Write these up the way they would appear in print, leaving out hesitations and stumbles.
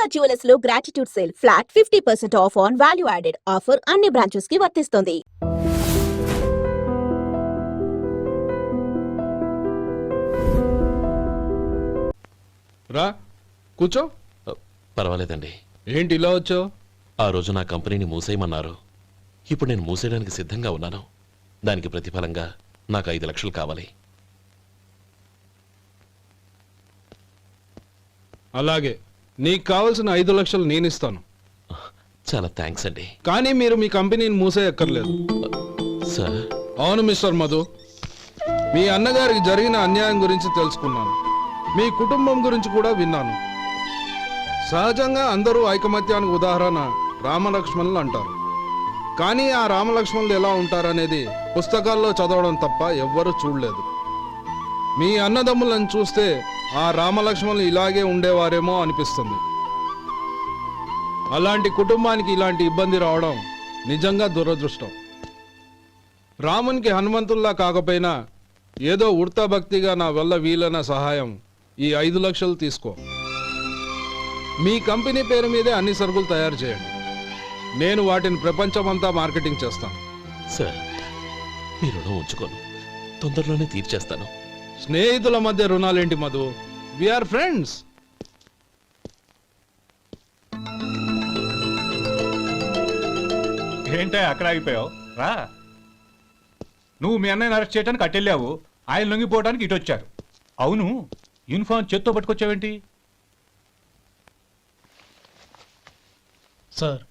Durga Jewelers లో gratitude sale flat 50% of on value added offer అన్ని branches కి వర్తిస్తుంది. రా కూర్చో. పర్వాలేదండి. ఏంటి ఇలా వచ్చావు? ఆ రోజు నా కంపెనీని మూసేయమన్నారు. ఇప్పుడు నేను మూసేయడానికి సిద్ధంగా ఉన్నాను. దానికి ప్రతిఫలంగా నాకు 5 లక్షలు కావాలి. అలాగే, నీకు కావాల్సిన 5 లక్షలు నేను ఇస్తాను. చాలా థ్యాంక్స్ అండి. కానీ మీరు మీ కంపెనీని మూసేయక్కర్లేదు. సార్? అవును మిస్టర్ మధు, మీ అన్నగారికి జరిగిన అన్యాయం గురించి తెలుసుకున్నాను. మీ కుటుంబం గురించి కూడా విన్నాను. సహజంగా అందరూ ఐకమత్యానికి ఉదాహరణ రామలక్ష్మణులు అంటారు. కానీ ఆ రామలక్ష్మణులు ఎలా ఉంటారనేది పుస్తకాల్లో చదవడం తప్ప ఎవ్వరూ చూడలేదు. మీ అన్నదమ్ములను చూస్తే ఆ రామలక్ష్మణులు ఇలాగే ఉండేవారేమో అనిపిస్తుంది. అలాంటి కుటుంబానికి ఇలాంటి ఇబ్బంది రావడం నిజంగా దురదృష్టం. రామునికి హనుమంతుల్లా కాకపోయినా ఏదో ఉడతా భక్తిగా నా వల్ల వీలైన సహాయం ఈ 5 లక్షలు తీసుకో. మీ కంపెనీ పేరు మీదే అన్ని సరుకులు తయారు చేయండి. నేను వాటిని ప్రపంచమంతా మార్కెటింగ్ చేస్తాను. సార్, మీ రుణం ఉంచుకోను, తొందరలోనే తీర్చేస్తాను. స్నేహితుల మధ్య రుణాలేంటి మధు? We are friends. ఏంటే అక్కడ ఆగిపోయావు? రా. నువ్వు మీ అన్నయ్యని అరెస్ట్ చేయడానికి అట్టెళ్ళావు, ఆయన లొంగిపోవడానికి ఇటు వచ్చారు. అవును, యూనిఫామ్ చేత్తో పట్టుకొచ్చావేంటి? సార్,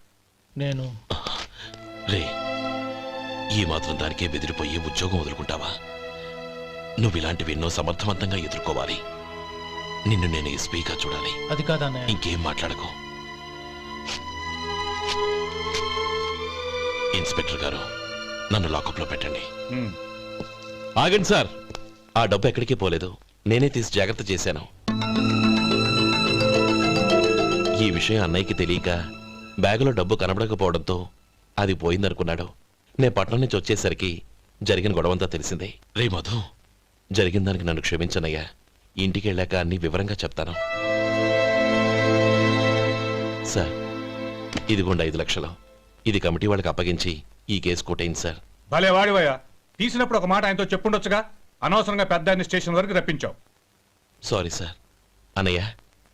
నేను రే, ఈ మాత్రం దానికే బెదిరిపోయి ఉద్యోగం వదులుకుంటావా? నువ్వు ఇలాంటివి ఎన్నో సమర్థవంతంగా ఎదుర్కోవాలి. నిన్ను నేను ఎస్పీగా చూడాలి. అది కాదన్నయ్య. ఇంకేం మాట్లాడకు. ఇన్స్పెక్టర్ గారు, నన్ను లాకప్లో పెట్టండి. ఆగండి సార్, ఆ డబ్బు ఎక్కడికి పోలేదు. నేనే తీసి జాగ్రత్త చేశాను. ఈ విషయం అన్నయ్యకి తెలియక బ్యాగులో డబ్బు కనబడకపోవడంతో అది పోయిందనుకున్నాడు. నేను పట్నం నుంచి వచ్చేసరికి జరిగిన గొడవంతా తెలిసిందే. రే మధు, జరిగిన దానికి నన్ను క్షమించనయ్యా. ఇంటికి వెళ్ళాక అన్ని వివరంగా చెప్తాను. సార్, ఇదిగోండి 5 లక్షలు. ఇది కమిటీ వాళ్ళకి అప్పగించి ఈ కేసు కొట్టేయండి సార్. భలే వాడివయ్యా, తీసినప్పుడు ఒక మాట ఆయనతో చెప్పుండొచ్చుగా. అనవసరంగా పెద్ద ఆయన స్టేషన్ వరకు రప్పించావు. Sorry sir. అన్నయ్య,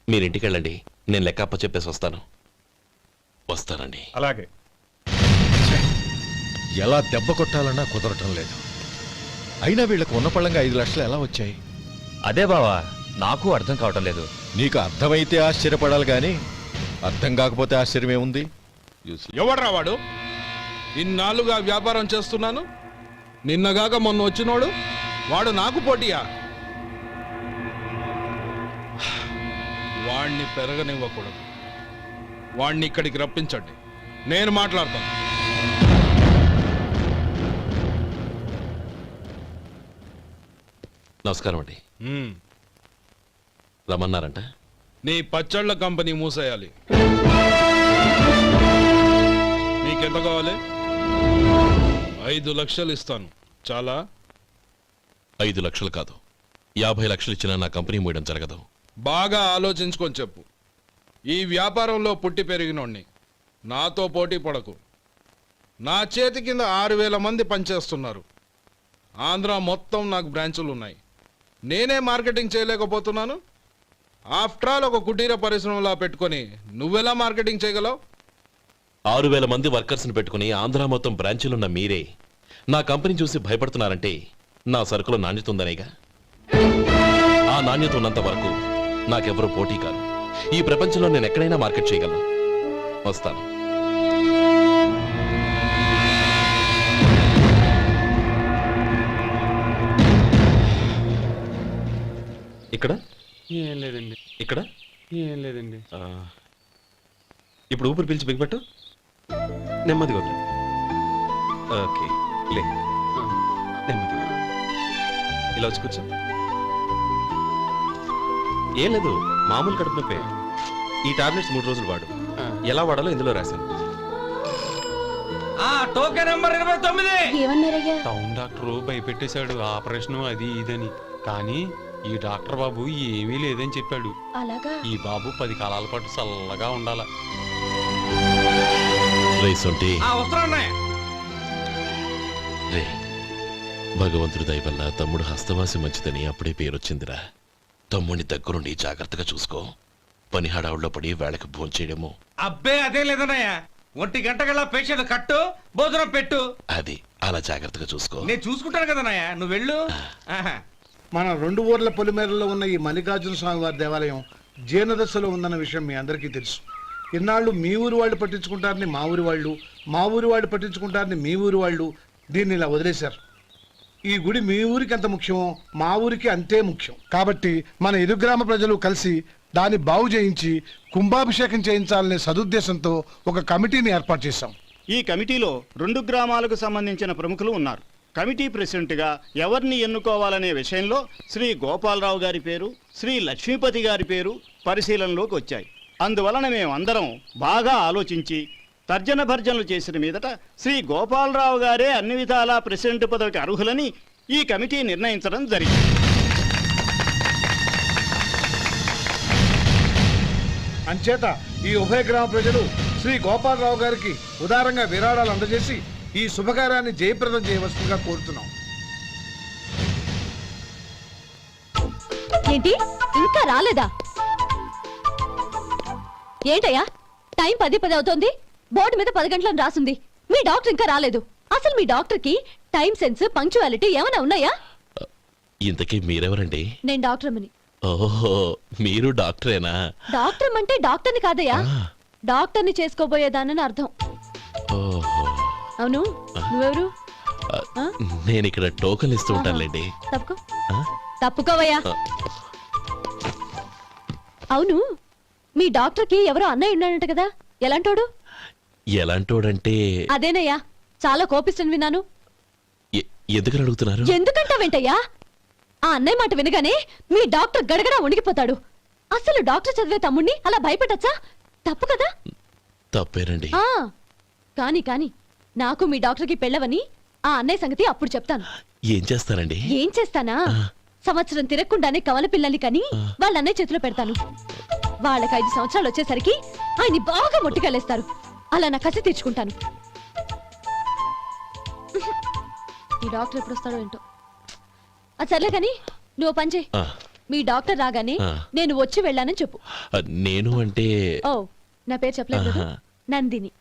మీరింటికి వెళ్ళండి, నేను లెక్క అప్ప చెప్పేసి వస్తాను. వస్తానండి. అలాగే. ఎలా దెబ్బ కొట్టాలన్నా కుదరటం లేదు. అయినా వీళ్ళకు ఉన్న పళ్ళంగా 5 లక్షలు ఎలా వచ్చాయి? అదే బావా, నాకు అర్థం కావటం లేదు. నీకు అర్థమైతే ఆశ్చర్యపడాలి కానీ అర్థం కాకపోతే ఆశ్చర్యం ఏముంది? ఎవడ్రా వాడు? ఇన్నాళ్ళుగా వ్యాపారం చేస్తున్నాను, నిన్నగాక మొన్న వచ్చినోడు వాడు నాకు పోటీయా? వాణ్ణి పెరగనివ్వకూడదు. వాణ్ణి ఇక్కడికి రప్పించండి, నేను మాట్లాడతాను. నమస్కారం అండి. రమ్మన్నారంట? నీ పచ్చళ్ళ కంపెనీ మూసేయాలి. నీకెంత కావాలి? 5 లక్షలు ఇస్తాను. చాలా? 5 లక్షలు కాదు, 50 లక్షలు ఇచ్చినా నా కంపెనీ మూయడం జరగదు. బాగా ఆలోచించుకొని చెప్పు. ఈ వ్యాపారంలో పుట్టి పెరిగినోడ్ని, నాతో పోటీ పడకు. నా చేతి కింద 6,000 మంది పనిచేస్తున్నారు. ఆంధ్ర మొత్తం నాకు బ్రాంచులు ఉన్నాయి. నేనే మార్కెటింగ్ చేయలేకపోతున్నాను. ఆఫ్టర్ ఆల్ ఒక కుటీర పరిశ్రమలా పెట్టుకొని నువ్వెలా మార్కెటింగ్ చేయగలవు? 6,000 మంది వర్కర్స్ని పెట్టుకుని ఆంధ్ర మొత్తం బ్రాంచీలున్న మీరే నా కంపెనీ చూసి భయపడుతున్నారంటే నా సరుకులో నాణ్యత ఉందనేగా. ఆ నాణ్యత ఉన్నంత వరకు నాకెవరూ పోటీ కాదు. ఈ ప్రపంచంలో నేను ఎక్కడైనా మార్కెట్ చేయగలను. వస్తాను. ఇక్కడ ఏం లేదండి. ఇక్కడ ఏం లేదండి. ఇప్పుడు ఊపిరి పీల్చి బిగపట్టు, నెమ్మదిగా వదిలే. ఓకే, లే, నెమ్మదిగా ఇలా వచ్చి కూర్చో. ఏం లేదు, మామూలు కడుపు నొప్పే. ఈ టాబ్లెట్స్ 3 రోజులు వాడు. ఎలా వాడాలో ఇందులో రాశాను. Token number 29. ఏమన్నారయ్యా? టౌన్ డాక్టర్ భయపెట్టేశాడు, ఆపరేషన్ అది ఇదని. కానీ ఈ డాక్టర్ బాబు ఏమీ లేదని చెప్పాడు. అలాగా? ఈ బాబు 10 కాలాల పాటు చల్లగా ఉండాల. రే సొంటి వస్తున్నాయి. రే, భగవంతుడి దయ వల్ల తమ్ముడు హస్తవాసి మంచిదని అప్పుడే పేరొచ్చిందిరా. తమ్ముడిని దగ్గరుండి జాగ్రత్తగా చూసుకో. పని హడావుల్లో పడి వేళకు భోంచేయడము. అబ్బే అదే లేదన్నయ్య. 1 గంటకల్లా పేషెంట్ కట్టు, భోజనం పెట్టు. అది అలా జాగ్రత్తగా చూసుకో. నేను చూసుకుంటాను కదన్నయ్య, నువ్వు వెళ్ళు. ఆహా. మన 2 ఊర్ల పొలిమేరలో ఉన్న ఈ మల్లికార్జున స్వామి వారి దేవాలయం జీర్ణదశలో ఉందన్న విషయం మీ అందరికీ తెలుసు. ఇన్నాళ్ళు మీ ఊరు వాళ్ళు పట్టించుకుంటారని మా ఊరి వాళ్ళు, మా ఊరి వాళ్ళు పట్టించుకుంటారని మీ ఊరి వాళ్ళు దీన్ని ఇలా వదిలేశారు. ఈ గుడి మీ ఊరికి ఎంత ముఖ్యమో మా ఊరికి అంతే ముఖ్యం. కాబట్టి మన ఇరు గ్రామ ప్రజలు కలిసి దాన్ని బాగు చేయించి కుంభాభిషేకం చేయించాలనే సదుద్దేశంతో ఒక కమిటీని ఏర్పాటు చేశాం. ఈ కమిటీలో 2 గ్రామాలకు సంబంధించిన ప్రముఖులు ఉన్నారు. కమిటీ ప్రెసిడెంట్గా ఎవరిని ఎన్నుకోవాలనే విషయంలో శ్రీ గోపాలరావు గారి పేరు, శ్రీ లక్ష్మీపతి గారి పేరు పరిశీలనలోకి వచ్చాయి. అందువలన మేమందరం బాగా ఆలోచించి తర్జన భర్జనలు చేసిన మీదట శ్రీ గోపాలరావు గారే అన్ని విధాలా ప్రెసిడెంట్ పదవికి అర్హులని ఈ కమిటీ నిర్ణయించడం జరిగింది. అంచేత ఈ ఉభయ గ్రామ ప్రజలు శ్రీ గోపాలరావు గారికి ఉదారంగా విరాళాలు అందజేసి ఈ శుభకార్యాన్ని జయప్రదం చేయవలసిందిగా కోరుతున్నాం. ఏంటి ఇంకా రాలేదా? ఏంటయ్యా టైం 10 అవుతోంది. బోర్డు మీద 10 గంటలను రాసుంది. మీ డాక్టర్ ఇంకా రాలేదు. అసలు మీ డాక్టర్ కి టైం సెన్స్, పంక్చువాలిటీ ఏమైనా ఉన్నాయా? ఇంతకీ మీరెవరండి? నేను డాక్టర్ అమ్మని. ఓహో, మీరు డాక్టరేనా? డాక్టర్ అంటే డాక్టర్ని కాదయ్యా, డాక్టర్ని చేసుకోబోయేదానని అర్థం. ఓహో. అవును, నువ్వెవరు? నేను ఇక్కడ టోకన్ ఇస్తూ ఉంటానులేండి. తప్పుకో. తప్పుకోవయ్యా. అవును, మీ డాక్టర్ కి ఎవరో అన్నయ్య ఉన్నాడంట కదా, ఎలాంటోడు? ఎలాంటోడంటే అదేనయ్యా, చాలా కోపిస్తని విన్నాను. ఎందుకని అడుగుతున్నారు? ఎందుకంటావేంటయ్యా? ఆ అన్నయ్య మాట వినగానే మీ డాక్టర్ గడగడా ఉణిగిపోతాడు. అసలు డాక్టర్ చదివే తమ్ముణ్ణి అలా భయపెట్టచ్చా? తప్పు కదా? తప్పేనండి. కాని కాని నాకు మీ డాక్టర్కి పెళ్ళవని ఆ అన్నయ్య సంగతి అప్పుడు చెప్తాను. ఏం చేస్తారండి? ఏం చేస్తానా? సంవత్సరం తిరగకుండానే కవల పిల్లల్ని కని వాళ్ళ అన్నయ్య చేతిలో పెడతాను. వాళ్ళకి 5 సంవత్సరాలు వచ్చేసరికి ఆయన్ని బాగా మొట్టికెళ్ళేస్తారు. అలా నా కసి తీర్చుకుంటాను. ఈ డాక్టర్ ఎప్పుడు వస్తాడో ఏంటో. అది సర్లే కానీ నువ్వు పని చేయి. మీ డాక్టర్ రాగానే నేను వచ్చి వెళ్ళానని చెప్పు. నేను అంటే ఓ, నా పేరు చెప్పలేదు కదా, నందిని.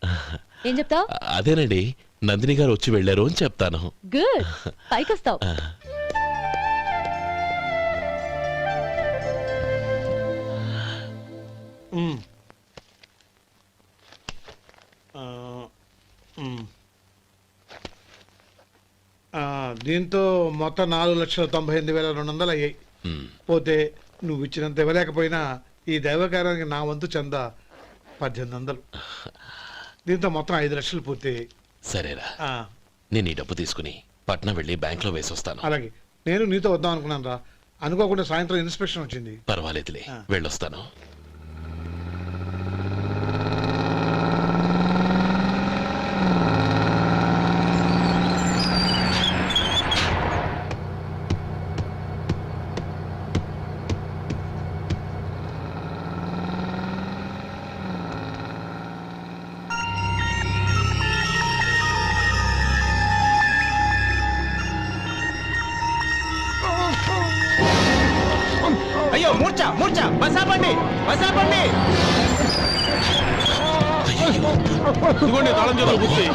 ఏం చెప్తావు? అదేనండి, నందిని గారు వచ్చి వెళ్ళారు అని చెప్తాను. గుడ్, పైకొస్తావు. దీంతో మొత్తం 4,98,200 అయ్యాయి. పోతే నువ్వు ఇచ్చినంత ఇవ్వలేకపోయినా ఈ దైవకార్యానికి నా వంతు చందా 1800. దీంతో మొత్తం 5 లక్షలు పూర్తయ్యాయి. సరేరా, నేను ఈ డబ్బు తీసుకుని పట్నం వెళ్ళి బ్యాంక్ లో వేసి వస్తాను. అలాగే, నేను నీతో వద్దాం అనుకున్నాను రా, అనుకోకుండా సాయంత్రం ఇన్స్పెక్షన్ వచ్చింది. పర్వాలేదులే, వెళ్ళొస్తాను. అయ్యో మూర్ఛ మూర్ఛ, బసాపండి బసాపండి. ఇదిగోండి తాళం చేతులు బుద్ధి.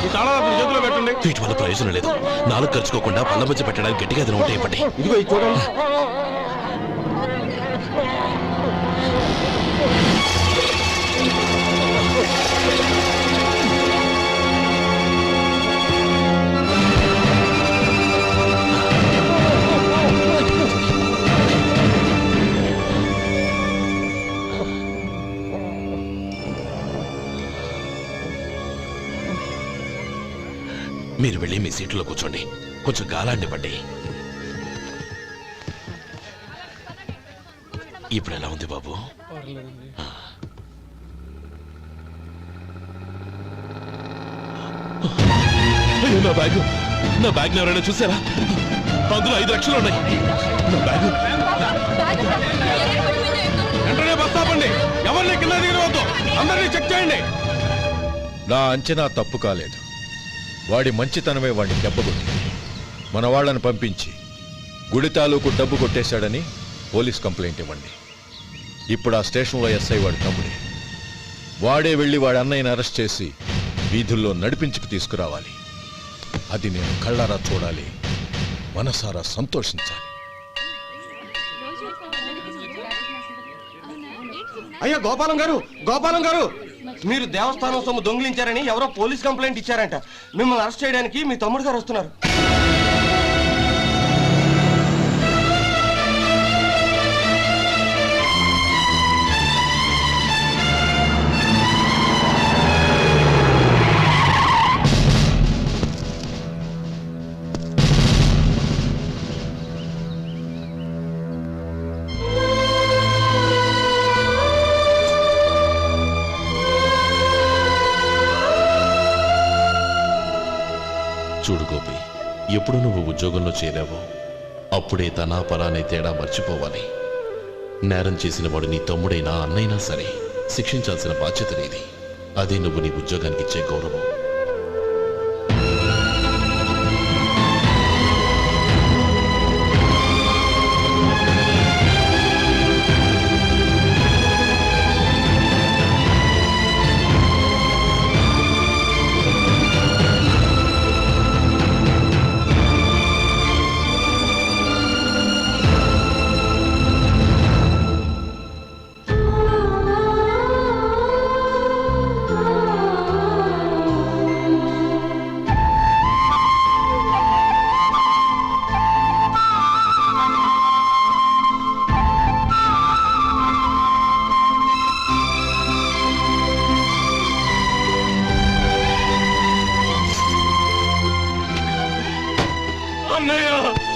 ఈ తాళాలు చేతిలో పెట్టండి. వీటి వల్ల ప్రయోజనం లేదు. 4 ఖర్చుకోకుండా పళ్ళ మధ్య పెట్టడానికి గట్టిగా తిన ఉంటాయి. ఇప్పటి ఇదిగో ఇది చూడండి. మీరు వెళ్ళి మీ సీట్లో కూర్చోండి, కొంచెం గాలాండివ్వండి. ఇప్పుడు ఎలా ఉంది బాబు? అయ్యో, నా బ్యాగ్ ఎవరైనా చూసారా? అందులో 5 లక్షలు ఉన్నాయి. నా బ్యాగు. వెంటనే బస్ ఆపండి. ఎవరిని కింద దిగవద్దు. అందరినీ చెక్ చేయండి. నా అంచనా తప్పు కాలేదు. వాడి మంచితనమే వాడిని దెబ్బకొట్టింది. మన వాళ్ళని పంపించి గుడి తాలూకు డబ్బు కొట్టేశాడని పోలీస్ కంప్లైంట్ ఇవ్వండి. ఇప్పుడు ఆ స్టేషన్లో ఎస్ఐ వాడి తమ్ముడే. వాడే వెళ్ళి వాడి అన్నయ్యని అరెస్ట్ చేసి వీధుల్లో నడిపించుకు తీసుకురావాలి. అది నేను కళ్ళారా చూడాలి, మనసారా సంతోషించాలి. అయ్యా గోపాలం గారు మీరు దేవస్థానం సొమ్ము దొంగిలించారని ఎవరో పోలీస్ కంప్లైంట్ ఇచ్చారంట. మిమ్మల్ని అరెస్ట్ చేయడానికి మీ తమ్ముడు గారు వస్తున్నారు. చూడు గోపి, ఎప్పుడు నువ్వు ఉద్యోగంలో చేరావో అప్పుడే తనా పరానే తేడా మర్చిపోవాలి. నేరం చేసిన వాడు నీ తమ్ముడైనా అన్నైనా సరే శిక్షించాల్సిన బాధ్యత నీది. అదే నువ్వు నీ ఉద్యోగానికి ఇచ్చే గౌరవం.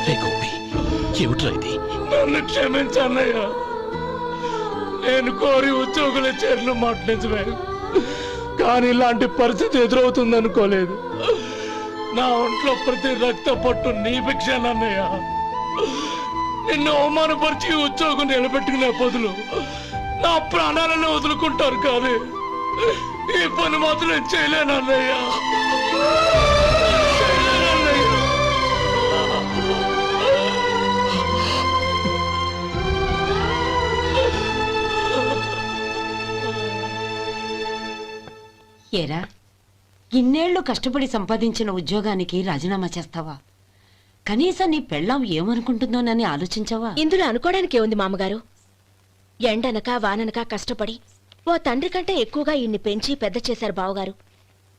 రే గోపి, ఏమిట్రా ఇది? నన్ను క్షమించన్నయ్య. నేను కోరి ఉద్యోగుల చేరిన మాట నిజమే, కానీ ఇలాంటి పరిస్థితి ఎదురవుతుంది అనుకోలేదు. నా ఒంట్లో ప్రతి రక్త పట్టు నీ భిక్షనన్నయ్య. నిన్ను అవమానపరిచి ఉద్యోగం నిలబెట్టుకునే బదులు నా ప్రాణాలను వదులుకుంటారు, కానీ ఈ పని మాత్రం నేను చేయలేనన్నయ్య. ఏరా, ఇన్నేళ్లు కష్టపడి సంపాదించిన ఉద్యోగానికి రాజీనామా చేస్తావా? కనీసం నీ పెళ్ళాం ఏమనుకుంటుందోనని ఆలోచించావా? ఇందులో అనుకోవడానికి ఏముంది మామగారు? ఎండనక వాననక కష్టపడి ఓ తండ్రి కంటే ఎక్కువగా ఈయన్ని పెంచి పెద్ద చేశారు బావగారు.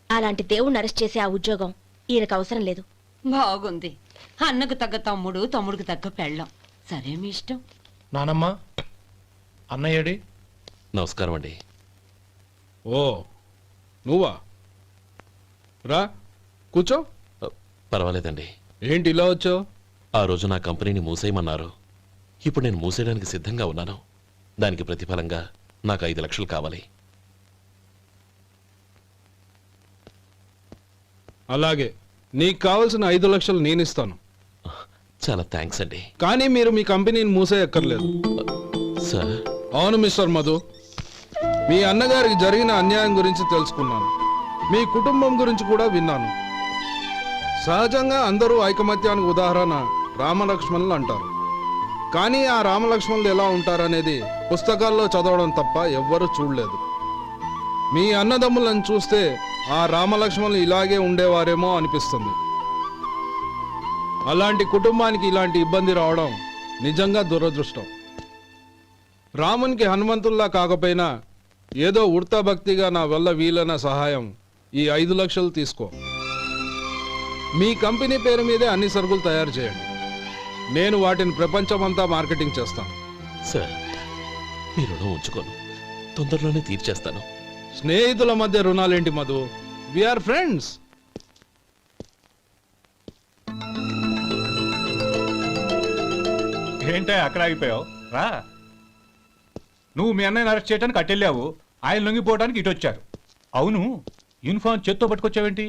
అలాంటి దేవుణ్ణి అరెస్ట్ చేసే ఆ ఉద్యోగం ఈయనకు అవసరం లేదు. బాగుంది. అన్నకు తగ్గ తమ్ముడు, తమ్ముడికి తగ్గ పెళ్ళాం. సరే, మీ ఇష్టం. నానమ్మ, అన్నయ్యడి. నమస్కారం అండి. ఓ నువ్వా? రా కూర్చో. పర్వాలేదండి. ఏంటి ఇలా వచ్చావు? ఆ రోజు నా కంపెనీని మూసేయమన్నారు. ఇప్పుడు నేను మూసేయడానికి సిద్ధంగా ఉన్నాను. దానికి ప్రతిఫలంగా నాకు 5 లక్షలు కావాలి. అలాగే, నీకు కావాల్సిన 5 లక్షలు నేను ఇస్తాను. చాలా థ్యాంక్స్ అండి. కానీ మీరు మీ కంపెనీని మూసేయక్కర్లేదు. సార్, అవును మిస్టర్ మధు, మీ అన్నగారికి జరిగిన అన్యాయం గురించి తెలుసుకున్నాను. మీ కుటుంబం గురించి కూడా విన్నాను. సహజంగా అందరూ ఐకమత్యానికి ఉదాహరణ రామలక్ష్మణులు అంటారు. కానీ ఆ రామలక్ష్మణులు ఎలా ఉంటారనేది పుస్తకాల్లో చదవడం తప్ప ఎవ్వరూ చూడలేదు. మీ అన్నదమ్ములను చూస్తే ఆ రామలక్ష్మణులు ఇలాగే ఉండేవారేమో అనిపిస్తుంది. అలాంటి కుటుంబానికి ఇలాంటి ఇబ్బంది రావడం నిజంగా దురదృష్టం. రామునికి హనుమంతుల్లా కాకపోయినా ఏదో ఉడతా భక్తిగా నా వల్ల వీలైన సహాయం ఈ 5 లక్షలు తీసుకో. మీ కంపెనీ పేరు మీదే అన్ని సరుకులు తయారు చేయండి. నేను వాటిని ప్రపంచమంతా మార్కెటింగ్ చేస్తాను. సార్, మీ రుణం ఉంచుకోను. తొందరలోనే తీర్చేస్తాను. స్నేహితుల మధ్య రుణాలేంటి మధు? We are friends. ఏంటే అక్కడ ఆగిపోయావు? రా. నువ్వు మీ అన్నయ్యని అరెస్ట్ చేయడానికి అట్టెళ్ళావు. ఆయన లొంగిపోవడానికి ఇటు వచ్చారు. అవును, యూనిఫామ్ చేత్తో పట్టుకొచ్చావేంటి?